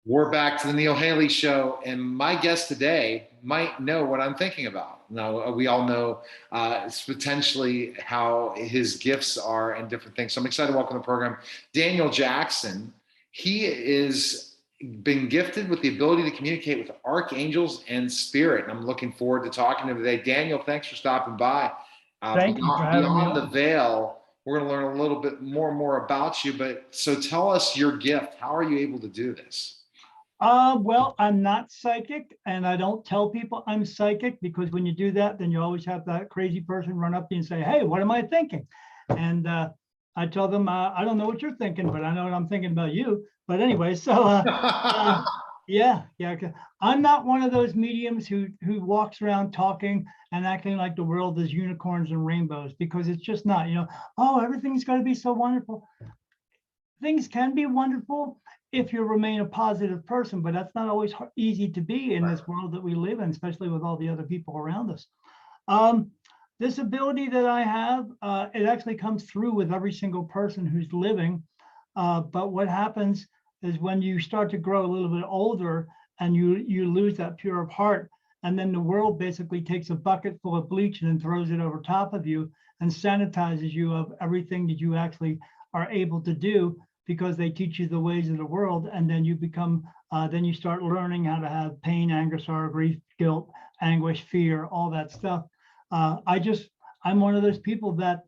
We're back to the Neil Haley Show, and my guest today might know what I'm thinking about. Now, we all know it's potentially how his gifts are and different things. So I'm excited to welcome to the program Daniel Jackson. He is been gifted with the ability to communicate with archangels and spirit, and I'm looking forward to talking to him today. Daniel, thanks for stopping by. Thank you for having me Beyond the on. veil, we're going to learn a little bit more about you. But so tell us your gift. How are you able to do this? Well, I'm not psychic, and I don't tell people I'm psychic, because when you do that, then you always have that crazy person run up to you and say, "Hey, what am I thinking?" And I tell them, "I don't know what you're thinking, but I know what I'm thinking about you." But anyway, yeah. 'Cause I'm not one of those mediums who walks around talking and acting like the world is unicorns and rainbows, because it's just not. Oh, everything's going to be so wonderful. Things can be wonderful if you remain a positive person, but that's not always easy to be in this world that we live in, especially with all the other people around us. This ability that I have, it actually comes through with every single person who's living. But what happens is when you start to grow a little bit older and you lose that pure of heart, and then the world basically takes a bucket full of bleach and then throws it over top of you and sanitizes you of everything that you actually are able to do, because they teach you the ways of the world, and then you become, then you start learning how to have pain, anger, sorrow, grief, guilt, anguish, fear, all that stuff. I'm one of those people that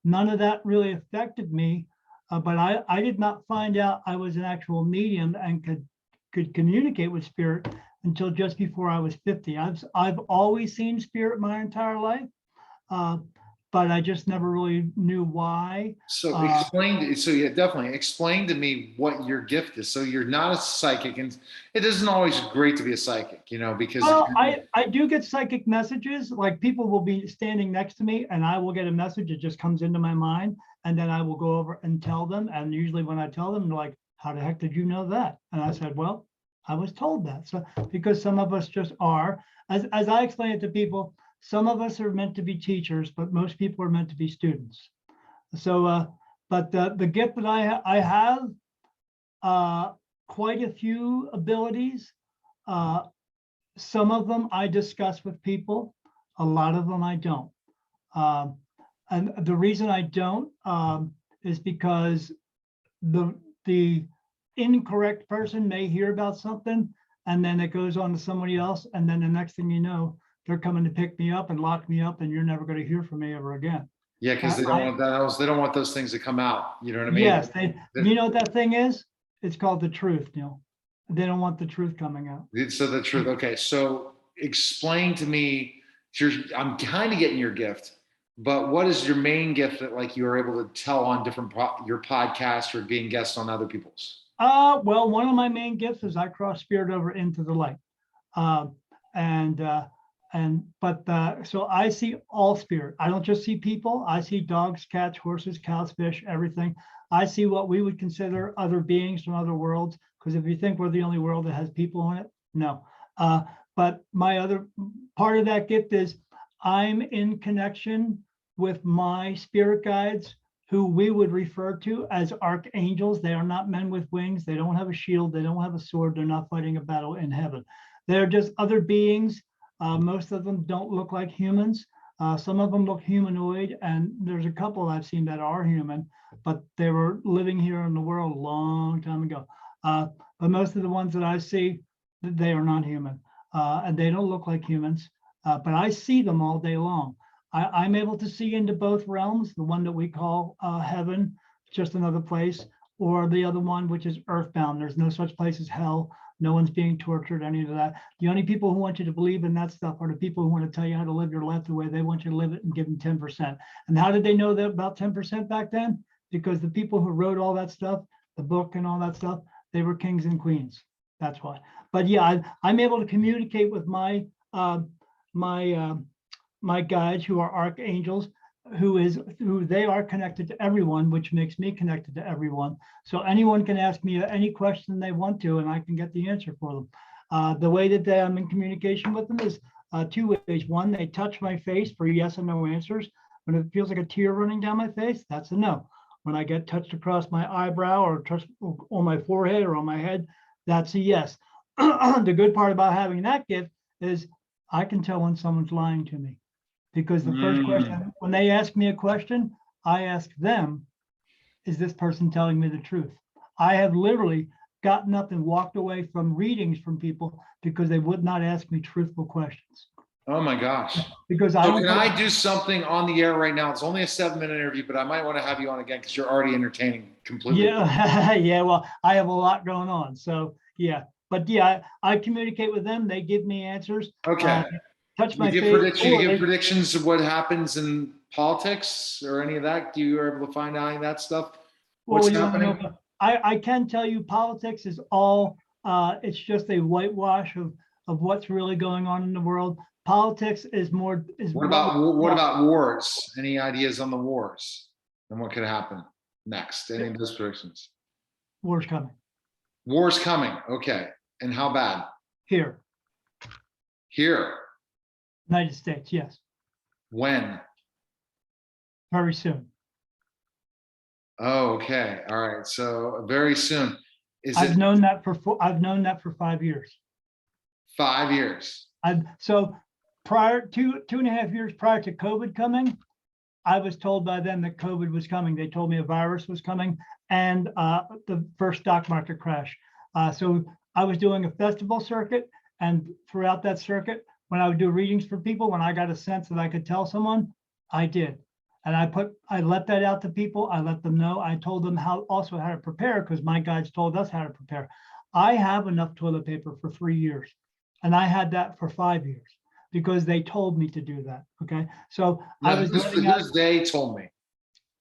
none of that really affected me, but I did not find out I was an actual medium and could communicate with spirit until just before I was 50. I've always seen spirit my entire life. But I just never really knew why. So yeah, definitely explain to me what your gift is. So you're not a psychic, and it isn't always great to be a psychic, because I do get psychic messages. Like, people will be standing next to me and I will get a message that just comes into my mind, and then I will go over and tell them. And usually when I tell them, they're like, "How the heck did you know that?" And I said, "Well, I was told that." So because some of us just are, as I explain it to people, some of us are meant to be teachers, but most people are meant to be students. So, but the gift that I have, quite a few abilities. Some of them I discuss with people. A lot of them I don't. And the reason I don't is because the incorrect person may hear about something, and then it goes on to somebody else, and then the next thing you know, they're coming to pick me up and lock me up, and you're never going to hear from me ever again. yeah, because they don't want that. They don't want those things to come out. You know what I mean? Yes, you know what that thing is? It's called the truth, Neil. They don't want the truth coming out. So the truth. Okay, so explain to me. I'm kind of getting your gift, but what is your main gift that like you are able to tell on different your podcasts or being guests on other people's? Well, one of my main gifts is I cross spirit over into the light. Uh, and so I see all spirit. I don't just see people. I see dogs, cats, horses, cows, fish, everything. I see what we would consider other beings from other worlds, because if you think we're the only world that has people in it, no. But my other part of that gift is I'm in connection with my spirit guides, who we would refer to as archangels. They are not men with wings. They don't have a shield. They don't have a sword. They're not fighting a battle in heaven. They're just other beings. Most of them don't look like humans. Some of them look humanoid, and there's a couple I've seen that are human, but they were living here in the world a long time ago. But most of the ones that I see, they are not human, and they don't look like humans, but I see them all day long. I'm able to see into both realms, the one that we call heaven, just another place, or the other one, which is earthbound. There's no such place as hell. No one's being tortured, any of that. The only people who want you to believe in that stuff are the people who want to tell you how to live your life the way they want you to live it and give them 10%. And how did they know that about 10% back then? Because the people who wrote all that stuff, the book and all that stuff, they were kings and queens. That's why. But yeah, I'm able to communicate with my guides, who are archangels, who they are connected to everyone, which makes me connected to everyone. So anyone can ask me any question they want to, and I can get the answer for them. The way that I'm in communication with them is two ways. One, they touch my face for yes and no answers. When it feels like a tear running down my face, that's a no. When I get touched across my eyebrow or touched on my forehead or on my head, That's a yes. The good part about having that gift is I can tell when someone's lying to me, because the first question, when they ask me a question, I ask them, is this person telling me the truth? I have literally gotten up and walked away from readings from people because they would not ask me truthful questions. Oh my gosh. Because I So don't. can I do something on the air right now? It's only a 7-minute interview, but I might want to have you on again because you're already entertaining completely. Yeah, yeah. Well, I have a lot going on, so yeah. But yeah, I communicate with them. They give me answers. Okay. Touch You my give face. predictions. You give predictions of what happens in politics or any of that. Do you are able to find out any of that stuff? Well, What's what do you want to know? happening? I can tell you politics is all, it's just a whitewash of what's really going on in the world. Politics is more, is What about wars? Any ideas on the wars and what could happen next? Any of those predictions? war's coming War's coming. Okay. And how bad? here, Here. United States. Yes, When? very soon. Oh, okay. All right. So very soon. Is I've it known that I've known that for 5 years. 5 years? So prior to 2.5 years prior to COVID coming, I was told by them that COVID was coming. They told me a virus was coming and the first stock market crash. So I was doing a festival circuit, and throughout that circuit, when I would do readings for people, when I got a sense that I could tell someone, I did. And I let that out to people. I let them know. I told them how to prepare, because my guides told us how to prepare. I have enough toilet paper for 3 years, and I had that for 5 years because they told me to do that. Okay, so I was letting out They told me.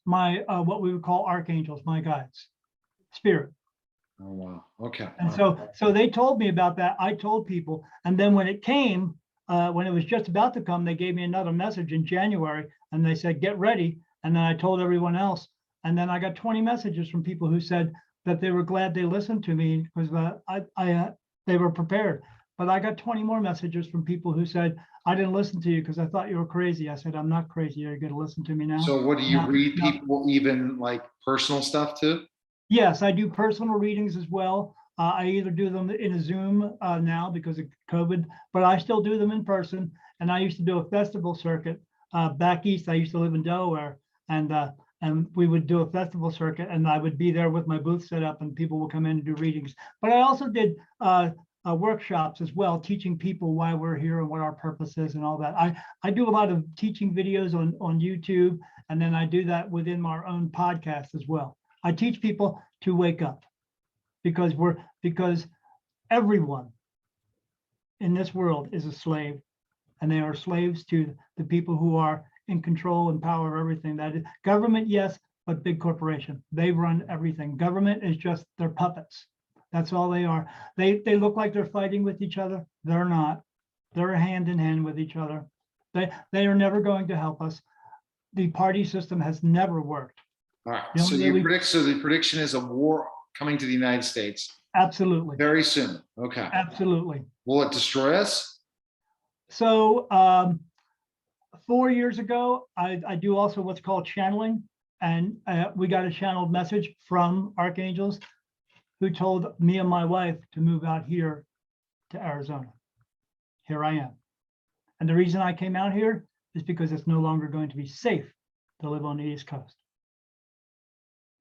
my what we would call archangels, my guides, spirit. Oh wow. Okay. And so they told me about that. I told people, and then when it came, when it was just about to come, they gave me another message in January, and they said, "Get ready." And then I told everyone else, and then I got 20 messages from people who said that they were glad they listened to me because they were prepared. But I got 20 more messages from people who said, "I didn't listen to you because I thought you were crazy." I said, "I'm not crazy. You're going to listen to me now." So what do you Now- read now- people even like personal stuff too? Yes, I do personal readings as well. I either do them in a Zoom now because of COVID, but I still do them in person. And I used to do a festival circuit back east. I used to live in Delaware, and we would do a festival circuit, and I would be there with my booth set up, and people would come in and do readings. But I also did workshops as well, teaching people why we're here and what our purpose is and all that. I do a lot of teaching videos on YouTube, and then I do that within our own podcast as well. I teach people to wake up because everyone in this world is a slave, and they are slaves to the people who are in control and power of everything. That is government, yes, but big corporation. They run everything. Government is just their puppets. That's all they are. They look like they're fighting with each other. They're not. They're hand in hand with each other. They are never going to help us. The party system has never worked. All right. So the prediction is a war coming to the United States Absolutely. very soon. Okay. Absolutely. Will it destroy us? So 4 years ago, I do also what's called channeling, and we got a channeled message from archangels who told me and my wife to move out here to Arizona. Here I am. And the reason I came out here is because it's no longer going to be safe to live on the East Coast.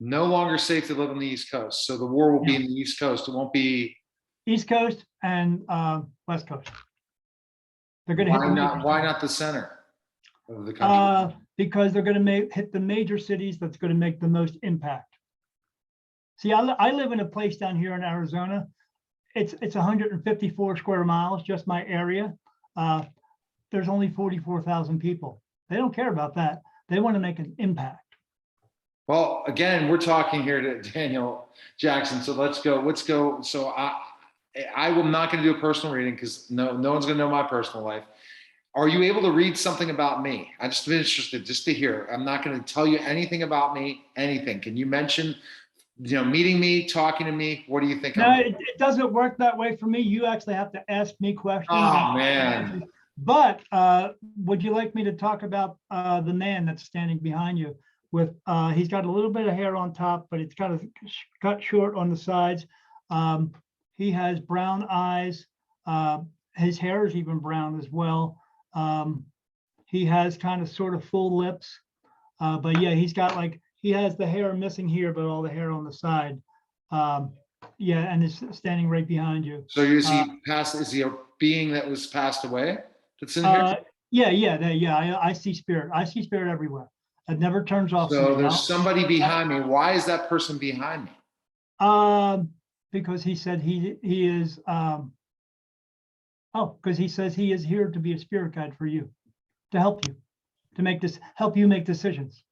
No longer safe to live on the East Coast. So the war will be in the East Coast. It won't be East Coast and West Coast. They're going to why not the center of the country? Because they're going to hit the major cities that's going to make the most impact. See, I live in a place down here in Arizona. It's 154 square miles, just my area. There's only 44,000 people. They don't care about that. They want to make an impact. Well, again, we're talking here to Daniel Jackson. So let's go. So I'm not going to do a personal reading because no one's going to know my personal life. Are you able to read something about me? I'm just interested just to hear. I'm not going to tell you anything about me, anything. Can you mention, meeting me, talking to me? What do you think? No, it doesn't work that way for me. You actually have to ask me questions. Oh, man. But would you like me to talk about the man that's standing behind you? He's got a little bit of hair on top, but it's kind of cut short on the sides. He has brown eyes. His hair is even brown as well. He has kind of sort of full lips. But yeah, he's got like, he has the hair missing here, but all the hair on the side. Yeah, and it's standing right behind you. So is he passed? Is he a being that was passed away that's in here? Yeah. I see spirit. I see spirit everywhere. It never turns off. So there's somebody behind me. Why is that person behind me? Because he said he is. Because he says he is here to be a spirit guide for you, to help you, help you make decisions.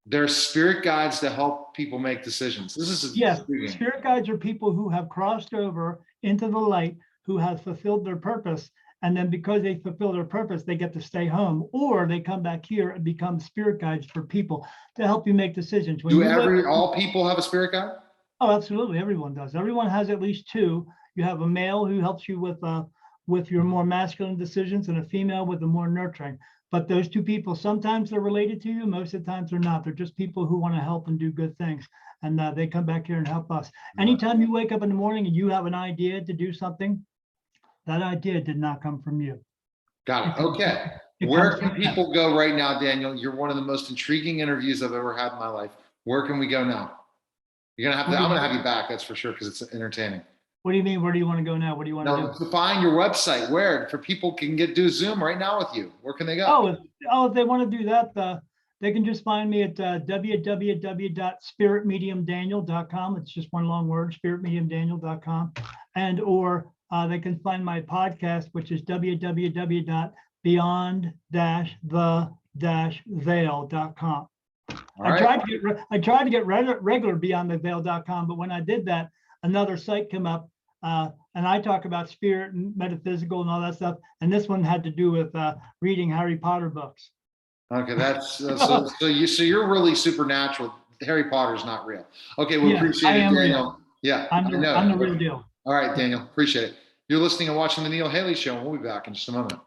There's spirit guides to help people make decisions. This is yes. Spirit guides are people who have crossed over into the light, who have fulfilled their purpose, and then because they fulfill their purpose, they get to stay home, or they come back here and become spirit guides for people to help you make decisions. All people have a spirit guide? Oh, absolutely. Everyone does. Everyone has at least two. You have a male who helps you with your more masculine decisions, and a female with the more nurturing. But those two people, sometimes they're related to you. Most of the times they're not. They're just people who want to help and do good things. And they come back here and help us. Anytime you wake up in the morning and you have an idea to do something, that idea did not come from you. Got it. Okay. Where can people go right now, Daniel? You're one of the most intriguing interviews I've ever had in my life. Where can we go now? You're gonna have to, I'm gonna have you back, that's for sure, because it's entertaining. What do you mean? Where do you want to go now? What do you want to do? To find your website, where for people can do Zoom right now with you. Where can they go? If they want to do that, they can just find me at www.spiritmediumdaniel.com. It's just one long word, spiritmediumdaniel.com. And or they can find my podcast, which is www.beyond-the-veil.com. I tried to get regular beyondtheveil.com, but when I did that, another site came up, and I talk about spirit and metaphysical and all that stuff. And this one had to do with reading Harry Potter books. Okay, that's so you're really supernatural. Harry Potter's not real. Okay, we appreciate it, Daniel. Real. Yeah, I'm the real deal. All right, Daniel, appreciate it. You're listening and watching the Neil Haley Show, and we'll be back in just a moment.